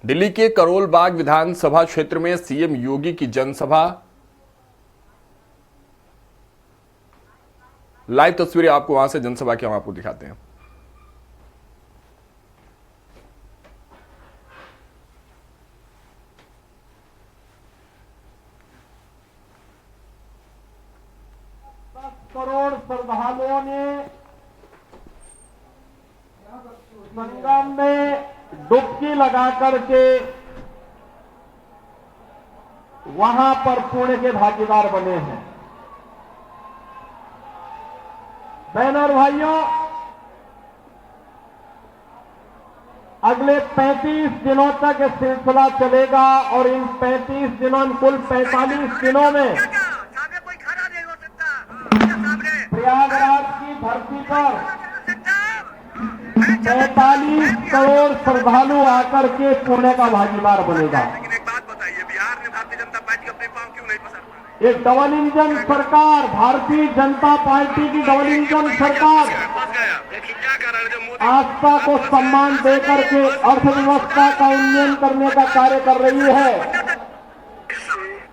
दिल्ली के करोल बाग विधानसभा क्षेत्र में सीएम योगी की जनसभा। लाइव तस्वीरें आपको वहां से जनसभा की हम आपको दिखाते हैं। करोड़ श्रद्धालुओं ने संगम में डुबकी लगा करके वहां पर पुण्य के भागीदार बने हैं। बहनों और भाइयों, अगले 35 दिनों तक यह सिलसिला चलेगा और इन 35 दिनों, कुल 45 दिनों में प्रयागराज की धरती पर 45 करोड़ श्रद्धालु आकर के पुण्य का भागीदार बनेगा। लेकिन एक बात बताइए, बिहार में भारतीय जनता पार्टी अपने पांव क्यों नहीं पसार पा रही? एक डबल इंजन सरकार, भारतीय जनता पार्टी की डबल इंजन सरकार फंस गया। देखिए क्या कर रहे हैं, जो मोदी आस्था को सम्मान देकर के अर्थव्यवस्था का उन्नयन करने का कार्य कर रही है।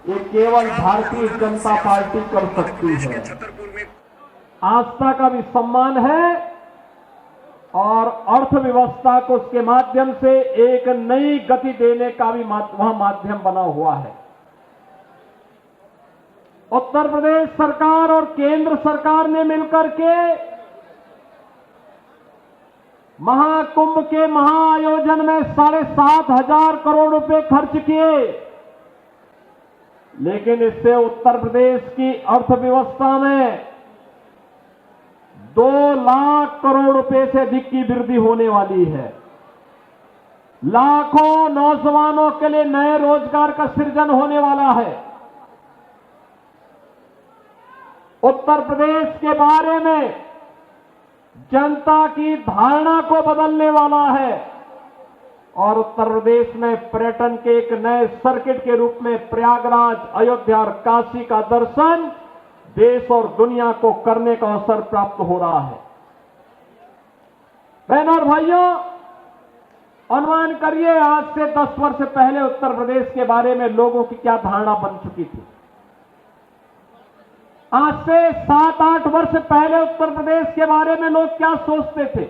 ये केवल भारतीय जनता पार्टी कर सकती है। छतरपुर में आस्था का भी सम्मान है और अर्थव्यवस्था को उसके माध्यम से एक नई गति देने का भी वहां माध्यम बना हुआ है। उत्तर प्रदेश सरकार और केंद्र सरकार ने मिलकर के महाकुंभ के महाआयोजन में 7,500 करोड़ रुपए खर्च किए, लेकिन इससे उत्तर प्रदेश की अर्थव्यवस्था में 2 लाख करोड़ रुपए से अधिक की वृद्धि होने वाली है। लाखों नौजवानों के लिए नए रोजगार का सृजन होने वाला है। उत्तर प्रदेश के बारे में जनता की धारणा को बदलने वाला है और उत्तर प्रदेश में पर्यटन के एक नए सर्किट के रूप में प्रयागराज, अयोध्या और काशी का दर्शन देश और दुनिया को करने का अवसर प्राप्त हो रहा है। बहनों और भाइयों, अनुमान करिए आज से 10 वर्ष पहले उत्तर प्रदेश के बारे में लोगों की क्या धारणा बन चुकी थी। आज से 7-8 वर्ष पहले उत्तर प्रदेश के बारे में लोग क्या सोचते थे।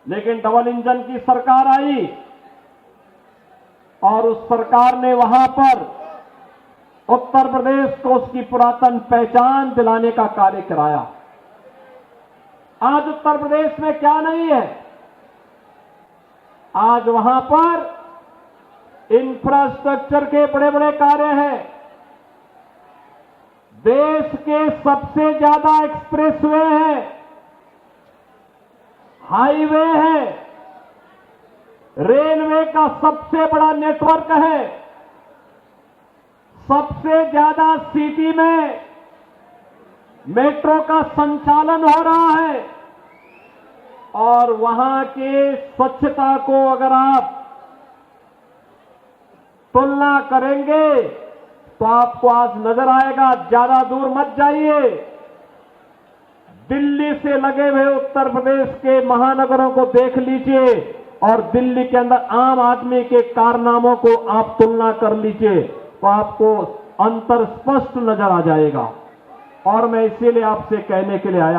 लेकिन डबल इंजन की सरकार आई और उस सरकार ने वहां पर उत्तर प्रदेश को उसकी पुरातन पहचान दिलाने का कार्य कराया। आज उत्तर प्रदेश में क्या नहीं है, आज वहां पर इंफ्रास्ट्रक्चर के बड़े बड़े कार्य हैं। देश के सबसे ज्यादा एक्सप्रेसवे हैं, हाईवे है, रेलवे का सबसे बड़ा नेटवर्क है, सबसे ज्यादा सिटी में मेट्रो का संचालन हो रहा है और वहां के स्वच्छता को अगर आप तुलना करेंगे तो आपको आज नजर आएगा। ज्यादा दूर मत जाइए, दिल्ली से लगे हुए उत्तर प्रदेश के महानगरों को देख लीजिए और दिल्ली के अंदर आम आदमी के कारनामों को आप तुलना कर लीजिए तो आपको अंतर स्पष्ट नजर आ जाएगा। और मैं इसीलिए आपसे कहने के लिए आया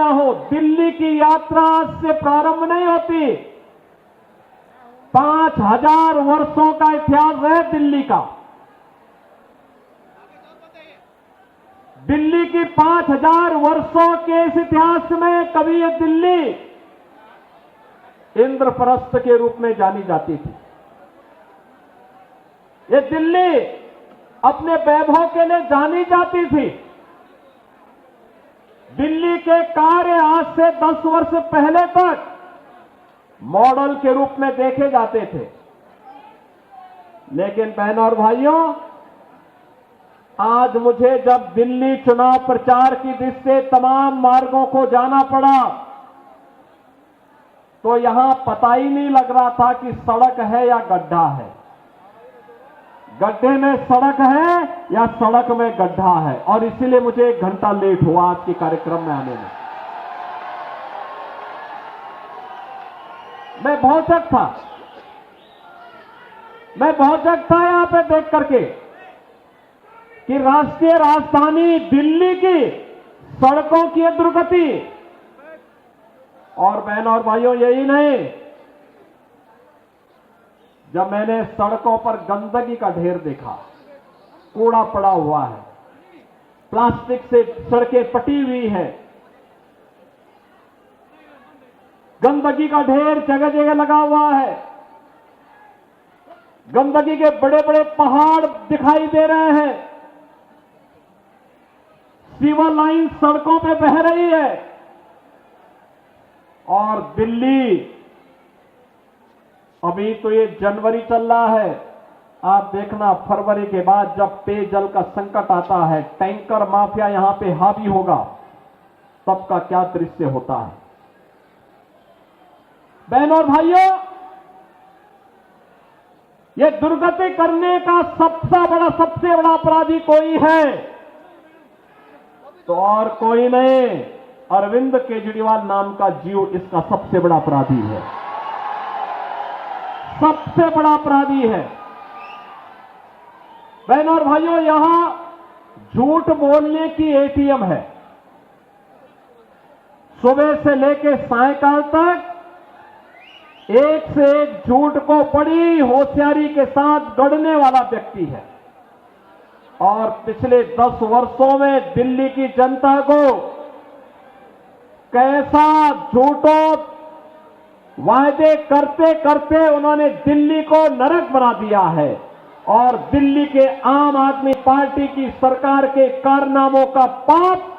हूं, दिल्ली की यात्रा आज से प्रारंभ नहीं होती। 5,000 वर्षों का इतिहास है दिल्ली का। दिल्ली की 5,000 वर्षों के इस इतिहास में कभी ये दिल्ली इंद्रप्रस्थ के रूप में जानी जाती थी। ये दिल्ली अपने वैभव के लिए जानी जाती थी। दिल्ली के कार्य आज से 10 वर्ष पहले तक मॉडल के रूप में देखे जाते थे। लेकिन बहनों और भाइयों, आज मुझे जब दिल्ली चुनाव प्रचार की दृष्टि से तमाम मार्गों को जाना पड़ा तो यहां पता ही नहीं लग रहा था कि सड़क है या गड्ढा है, गड्ढे में सड़क है या सड़क में गड्ढा है। और इसीलिए मुझे 1 घंटा लेट हुआ आज के कार्यक्रम में आने में। मैं भौचक था यहां पे देख करके कि राष्ट्रीय राजधानी दिल्ली की सड़कों की ये दुर्गति। और बहनों और भाइयों, यही नहीं, जब मैंने सड़कों पर गंदगी का ढेर देखा, कूड़ा पड़ा हुआ है, प्लास्टिक से सड़कें पटी हुई है, गंदगी का ढेर जगह जगह लगा हुआ है, गंदगी के बड़े बड़े पहाड़ दिखाई दे रहे हैं, सीवर लाइन सड़कों पे बह रही है। और दिल्ली, अभी तो ये जनवरी चल रहा है, आप देखना फरवरी के बाद जब पेयजल का संकट आता है, टैंकर माफिया यहां पे हावी होगा, तब का क्या दृश्य होता है। बहनों और भाइयों, ये दुर्गति करने का सबसे बड़ा अपराधी कोई है तो और कोई नहीं, अरविंद केजरीवाल नाम का जीव इसका सबसे बड़ा अपराधी है, सबसे बड़ा अपराधी है। बहनों और भाइयों, यहां झूठ बोलने की एटीएम है। सुबह से लेकर सायकाल तक एक से एक झूठ को बड़ी होशियारी के साथ गढ़ने वाला व्यक्ति है। और पिछले 10 वर्षों में दिल्ली की जनता को कैसा झूठों वायदे करते करते उन्होंने दिल्ली को नरक बना दिया है। और दिल्ली के आम आदमी पार्टी की सरकार के कारनामों का पाप